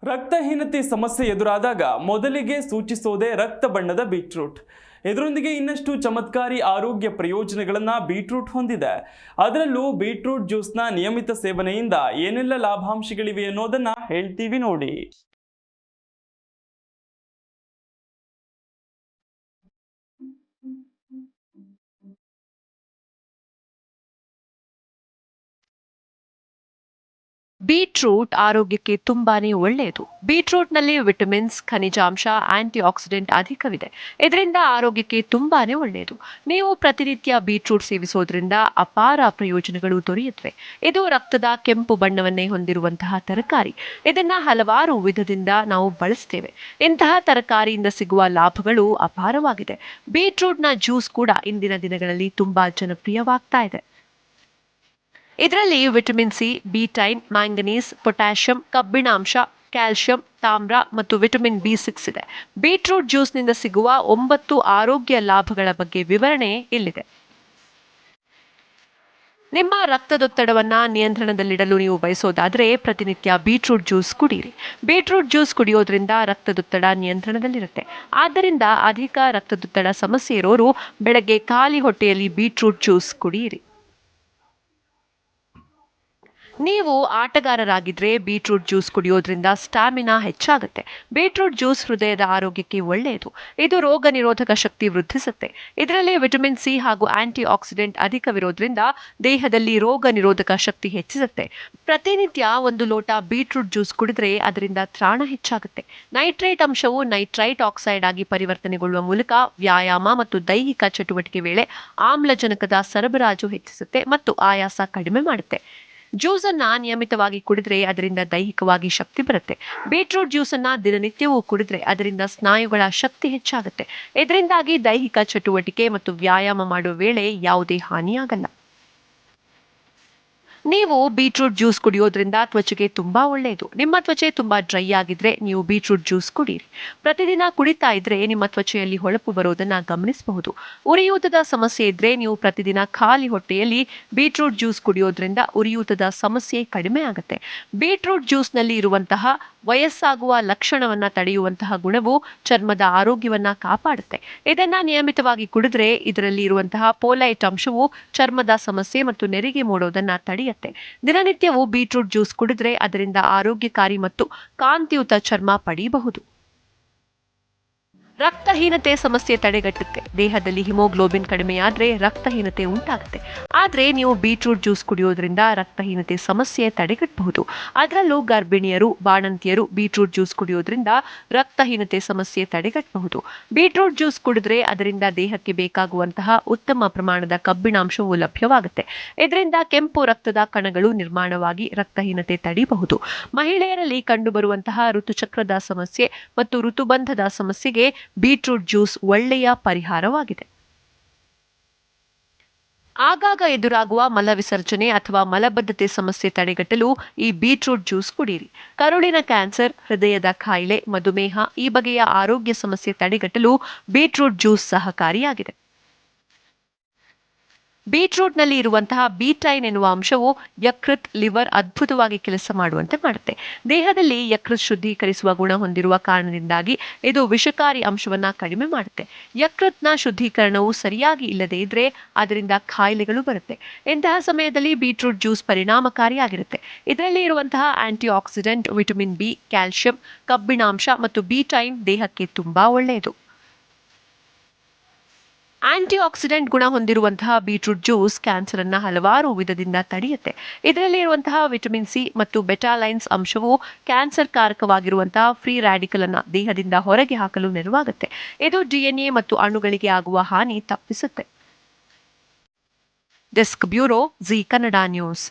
ರಕ್ತಹೀನತೆ ಸಮಸ್ಯೆ ಎದುರಾದಾಗ ಮೊದಲಿಗೆ ಸೂಚಿಸೋದೇ ರಕ್ತ ಬಣ್ಣದ ಬೀಟ್ರೂಟ್. ಇದರೊಂದಿಗೆ ಇನ್ನಷ್ಟು ಚಮತ್ಕಾರಿ ಆರೋಗ್ಯ ಪ್ರಯೋಜನಗಳನ್ನು ಬೀಟ್ರೂಟ್ ಹೊಂದಿದೆ. ಅದರಲ್ಲೂ ಬೀಟ್ರೂಟ್ ಜ್ಯೂಸ್ನ ನಿಯಮಿತ ಸೇವನೆಯಿಂದ ಏನೆಲ್ಲ ಲಾಭಾಂಶಗಳಿವೆ ಅನ್ನೋದನ್ನ ಹೇಳ್ತೀವಿ ನೋಡಿ. ಬೀಟ್ರೂಟ್ ಆರೋಗ್ಯಕ್ಕೆ ತುಂಬಾನೇ ಒಳ್ಳೆಯದು. ಬೀಟ್ರೂಟ್ನಲ್ಲಿ ವಿಟಮಿನ್ಸ್, ಖನಿಜಾಂಶ, ಆಂಟಿ ಆಕ್ಸಿಡೆಂಟ್ ಅಧಿಕವಿದೆ. ಇದರಿಂದ ಆರೋಗ್ಯಕ್ಕೆ ತುಂಬಾನೇ ಒಳ್ಳೆಯದು. ನೀವು ಪ್ರತಿನಿತ್ಯ ಬೀಟ್ರೂಟ್ ಸೇವಿಸೋದ್ರಿಂದ ಅಪಾರ ಪ್ರಯೋಜನಗಳು ದೊರೆಯುತ್ತವೆ. ಇದು ರಕ್ತದ ಕೆಂಪು ಬಣ್ಣವನ್ನೇ ಹೊಂದಿರುವಂತಹ ತರಕಾರಿ. ಇದನ್ನ ಹಲವಾರು ವಿಧದಿಂದ ನಾವು ಬಳಸ್ತೇವೆ. ಇಂತಹ ತರಕಾರಿಯಿಂದ ಸಿಗುವ ಲಾಭಗಳು ಅಪಾರವಾಗಿದೆ. ಬೀಟ್ರೂಟ್ನ ಜ್ಯೂಸ್ ಕೂಡ ಇಂದಿನ ದಿನಗಳಲ್ಲಿ ತುಂಬಾ ಜನಪ್ರಿಯವಾಗ್ತಾ ಇದೆ. ಇದರಲ್ಲಿ ವಿಟಮಿನ್ ಸಿ, ಬಿ9, ಮ್ಯಾಂಗನೀಸ್, ಪೊಟ್ಯಾಷಿಯಂ, ಕಬ್ಬಿಣಾಂಶ, ಕ್ಯಾಲ್ಸಿಯಂ, ತಾಮ್ರ ಮತ್ತು ವಿಟಮಿನ್ ಬಿ6 ಇದೆ. ಬೀಟ್ರೂಟ್ ಜ್ಯೂಸ್ನಿಂದ ಸಿಗುವ 9 ಆರೋಗ್ಯ ಲಾಭಗಳ ಬಗ್ಗೆ ವಿವರಣೆ ಇಲ್ಲಿದೆ. ನಿಮ್ಮ ರಕ್ತದೊತ್ತಡವನ್ನ ನಿಯಂತ್ರಣದಲ್ಲಿಡಲು ನೀವು ಬಯಸೋದಾದರೆ ಪ್ರತಿನಿತ್ಯ ಬೀಟ್ರೂಟ್ ಜ್ಯೂಸ್ ಕುಡಿಯಿರಿ. ಬೀಟ್ರೂಟ್ ಜ್ಯೂಸ್ ಕುಡಿಯೋದ್ರಿಂದ ರಕ್ತದೊತ್ತಡ ನಿಯಂತ್ರಣದಲ್ಲಿರುತ್ತೆ. ಆದ್ದರಿಂದ ಅಧಿಕ ರಕ್ತದೊತ್ತಡ ಸಮಸ್ಯೆ ಇರೋರು ಬೆಳಗ್ಗೆ ಖಾಲಿ ಹೊಟ್ಟೆಯಲ್ಲಿ ಬೀಟ್ರೂಟ್ ಜ್ಯೂಸ್ ಕುಡಿಯಿರಿ. ನೀವು ಆಟಗಾರರಾಗಿದ್ರೆ ಬೀಟ್ರೂಟ್ ಜ್ಯೂಸ್ ಕುಡಿಯೋದ್ರಿಂದ ಸ್ಟಾಮಿನಾ ಹೆಚ್ಚಾಗುತ್ತೆ. ಬೀಟ್ರೂಟ್ ಜ್ಯೂಸ್ ಹೃದಯದ ಆರೋಗ್ಯಕ್ಕೆ ಒಳ್ಳೆಯದು. ಇದು ರೋಗ ನಿರೋಧಕ ಶಕ್ತಿ ವೃದ್ಧಿಸುತ್ತೆ. ಇದರಲ್ಲಿ ವಿಟಮಿನ್ ಸಿ ಹಾಗೂ ಆಂಟಿ ಆಕ್ಸಿಡೆಂಟ್ ಅಧಿಕವಿರೋದ್ರಿಂದ ದೇಹದಲ್ಲಿ ರೋಗ ನಿರೋಧಕ ಶಕ್ತಿ ಹೆಚ್ಚಿಸುತ್ತೆ. ಪ್ರತಿನಿತ್ಯ 1 ಲೋಟ ಬೀಟ್ರೂಟ್ ಜ್ಯೂಸ್ ಕುಡಿದ್ರೆ ಅದರಿಂದ ತ್ರಾಣ ಹೆಚ್ಚಾಗುತ್ತೆ. ನೈಟ್ರೇಟ್ ಅಂಶವು ನೈಟ್ರೈಟ್ ಆಕ್ಸೈಡ್ ಆಗಿ ಪರಿವರ್ತನೆಗೊಳ್ಳುವ ಮೂಲಕ ವ್ಯಾಯಾಮ ಮತ್ತು ದೈಹಿಕ ಚಟುವಟಿಕೆ ವೇಳೆ ಆಮ್ಲಜನಕದ ಸರಬರಾಜು ಹೆಚ್ಚಿಸುತ್ತೆ ಮತ್ತು ಆಯಾಸ ಕಡಿಮೆ ಮಾಡುತ್ತೆ. ಜ್ಯೂಸ್ ಅನ್ನ ನಿಯಮಿತವಾಗಿ ಕುಡಿದ್ರೆ ಅದರಿಂದ ದೈಹಿಕವಾಗಿ ಶಕ್ತಿ ಬರುತ್ತೆ. ಬೀಟ್ರೂಟ್ ಜ್ಯೂಸ್ ಅನ್ನ ದಿನನಿತ್ಯವೂ ಕುಡಿದ್ರೆ ಅದರಿಂದ ಸ್ನಾಯುಗಳ ಶಕ್ತಿ ಹೆಚ್ಚಾಗುತ್ತೆ. ಇದರಿಂದಾಗಿ ದೈಹಿಕ ಚಟುವಟಿಕೆ ಮತ್ತು ವ್ಯಾಯಾಮ ಮಾಡುವ ವೇಳೆ ಯಾವುದೇ ಹಾನಿಯಾಗಲ್ಲ. ನೀವು ಬೀಟ್ರೂಟ್ ಜ್ಯೂಸ್ ಕುಡಿಯೋದ್ರಿಂದ ತ್ವಚೆಗೆ ತುಂಬಾ ಒಳ್ಳೆಯದು. ನಿಮ್ಮ ತ್ವಚೆ ತುಂಬಾ ಡ್ರೈ ಆಗಿದ್ರೆ ನೀವು ಬೀಟ್ರೂಟ್ ಜ್ಯೂಸ್ ಕುಡಿಯಿರಿ. ಪ್ರತಿದಿನ ಕುಡಿತಾ ಇದ್ರೆ ನಿಮ್ಮ ತ್ವಚೆಯಲ್ಲಿ ಹೊಳಪು ಬರೋದನ್ನ ಗಮನಿಸಬಹುದು. ಉರಿಯೂತದ ಸಮಸ್ಯೆ ಇದ್ರೆ ನೀವು ಪ್ರತಿದಿನ ಖಾಲಿ ಹೊಟ್ಟೆಯಲ್ಲಿ ಬೀಟ್ರೂಟ್ ಜ್ಯೂಸ್ ಕುಡಿಯೋದ್ರಿಂದ ಉರಿಯೂತದ ಸಮಸ್ಯೆ ಕಡಿಮೆ ಆಗುತ್ತೆ. ಬೀಟ್ರೂಟ್ ಜ್ಯೂಸ್ನಲ್ಲಿ ಇರುವಂತಹ ವಯಸ್ಸಾಗುವ ಲಕ್ಷಣವನ್ನ ತಡೆಯುವಂತಹ ಗುಣವು ಚರ್ಮದ ಆರೋಗ್ಯವನ್ನ ಕಾಪಾಡುತ್ತೆ. ಇದನ್ನ ನಿಯಮಿತವಾಗಿ ಕುಡಿದ್ರೆ ಇದರಲ್ಲಿ ಇರುವಂತಹ ಪೋಲೈಟ್ ಅಂಶವು ಚರ್ಮದ ಸಮಸ್ಯೆ ಮತ್ತು ನೆರಿಗೆ ಮೂಡೋದನ್ನ ತಡೆಯುತ್ತೆ. ದಿನನಿತ್ಯವೂ ಬೀಟ್ರೂಟ್ ಜ್ಯೂಸ್ ಕುಡಿದ್ರೆ ಅದರಿಂದ ಆರೋಗ್ಯಕಾರಿ ಮತ್ತು ಕಾಂತಿಯುತ ಚರ್ಮ ಪಡೆಯಬಹುದು. ರಕ್ತಹೀನತೆ ಸಮಸ್ಯೆ ತಡೆಗಟ್ಟುತ್ತೆ. ದೇಹದಲ್ಲಿ ಹಿಮೋಗ್ಲೋಬಿನ್ ಕಡಿಮೆಯಾದ್ರೆ ರಕ್ತಹೀನತೆ ಉಂಟಾಗುತ್ತೆ. ಆದ್ರೆ ನೀವು ಬೀಟ್ರೂಟ್ ಜ್ಯೂಸ್ ಕುಡಿಯೋದ್ರಿಂದ ರಕ್ತಹೀನತೆ ಸಮಸ್ಯೆ ತಡೆಗಟ್ಟಬಹುದು. ಅದರಲ್ಲೂ ಗರ್ಭಿಣಿಯರು, ಬಾಣಂತಿಯರು ಬೀಟ್ರೂಟ್ ಜ್ಯೂಸ್ ಕುಡಿಯೋದ್ರಿಂದ ರಕ್ತಹೀನತೆ ಸಮಸ್ಯೆ ತಡೆಗಟ್ಟಬಹುದು. ಬೀಟ್ರೂಟ್ ಜ್ಯೂಸ್ ಕುಡಿದ್ರೆ ಅದರಿಂದ ದೇಹಕ್ಕೆ ಬೇಕಾಗುವಂತಹ ಉತ್ತಮ ಪ್ರಮಾಣದ ಕಬ್ಬಿಣಾಂಶವು ಲಭ್ಯವಾಗುತ್ತೆ. ಇದರಿಂದ ಕೆಂಪು ರಕ್ತದ ಕಣಗಳು ನಿರ್ಮಾಣವಾಗಿ ರಕ್ತಹೀನತೆ ತಡೆಯಬಹುದು. ಮಹಿಳೆಯರಲ್ಲಿ ಕಂಡುಬರುವಂತಹ ಋತುಚಕ್ರದ ಸಮಸ್ಯೆ ಮತ್ತು ಋತುಬಂಧದ ಸಮಸ್ಯೆಗೆ ಬೀಟ್ರೂಟ್ ಜ್ಯೂಸ್ ಒಳ್ಳೆಯ ಪರಿಹಾರವಾಗಿದೆ. ಆಗಾಗ ಎದುರಾಗುವ ಮಲವಿಸರ್ಜನೆ ಅಥವಾ ಮಲಬದ್ಧತೆ ಸಮಸ್ಯೆ ತಡೆಗಟ್ಟಲು ಈ ಬೀಟ್ರೂಟ್ ಜ್ಯೂಸ್ ಕುಡಿಯಿರಿ. ಕರುಳಿನ ಕ್ಯಾನ್ಸರ್, ಹೃದಯದ ಕಾಯಿಲೆ, ಮಧುಮೇಹ ಈ ಬಗೆಯ ಆರೋಗ್ಯ ಸಮಸ್ಯೆ ತಡೆಗಟ್ಟಲು ಬೀಟ್ರೂಟ್ ಜ್ಯೂಸ್ ಸಹಕಾರಿಯಾಗಿದೆ. ಬೀಟ್ರೂಟ್ನಲ್ಲಿ ಇರುವಂತಹ ಬಿ9 ಎನ್ನುವ ಅಂಶವು ಯಕೃತ್, ಲಿವರ್ ಅದ್ಭುತವಾಗಿ ಕೆಲಸ ಮಾಡುವಂತೆ ಮಾಡುತ್ತೆ. ದೇಹದಲ್ಲಿ ಯಕೃತ್ ಶುದ್ಧೀಕರಿಸುವ ಗುಣ ಹೊಂದಿರುವ ಕಾರಣದಿಂದಾಗಿ ಇದು ವಿಷಕಾರಿ ಅಂಶವನ್ನ ಕಡಿಮೆ ಮಾಡುತ್ತೆ. ಯಕೃತ್ನ ಶುದ್ಧೀಕರಣವು ಸರಿಯಾಗಿ ಇಲ್ಲದೇ ಇದ್ರೆ ಅದರಿಂದ ಕಾಯಿಲೆಗಳು ಬರುತ್ತೆ. ಇಂತಹ ಸಮಯದಲ್ಲಿ ಬೀಟ್ರೂಟ್ ಜ್ಯೂಸ್ ಪರಿಣಾಮಕಾರಿಯಾಗಿರುತ್ತೆ. ಇದರಲ್ಲಿ ಇರುವಂತಹ antioxidant, vitamin B, calcium, ಕಬ್ಬಿಣಾಂಶ ಮತ್ತು ಬಿ9 ದೇಹಕ್ಕೆ ತುಂಬಾ ಒಳ್ಳೆಯದು. ಆಂಟಿ ಆಕ್ಸಿಡೆಂಟ್ ಗುಣ ಹೊಂದಿರುವಂತಹ ಬೀಟ್ರೂಟ್ ಜ್ಯೂಸ್ ಕ್ಯಾನ್ಸರ್ ಅನ್ನ ಹಲವಾರು ವಿಧದಿಂದ ತಡೆಯುತ್ತೆ. ಇದರಲ್ಲಿ ಇರುವಂತಹ ವಿಟಮಿನ್ ಸಿ ಮತ್ತು ಬೆಟಾಲೈನ್ಸ್ ಅಂಶವು ಕ್ಯಾನ್ಸರ್ ಕಾರಕವಾಗಿರುವಂತಹ ಫ್ರೀ ರ್ಯಾಡಿಕಲ್ ಅನ್ನ ದೇಹದಿಂದ ಹೊರಗೆ ಹಾಕಲು ನೆರವಾಗುತ್ತೆ. ಇದು ಡಿಎನ್ಎ ಮತ್ತು ಅಣುಗಳಿಗೆ ಆಗುವ ಹಾನಿ ತಪ್ಪಿಸುತ್ತೆ. Desk bureau, Zee Kannada news.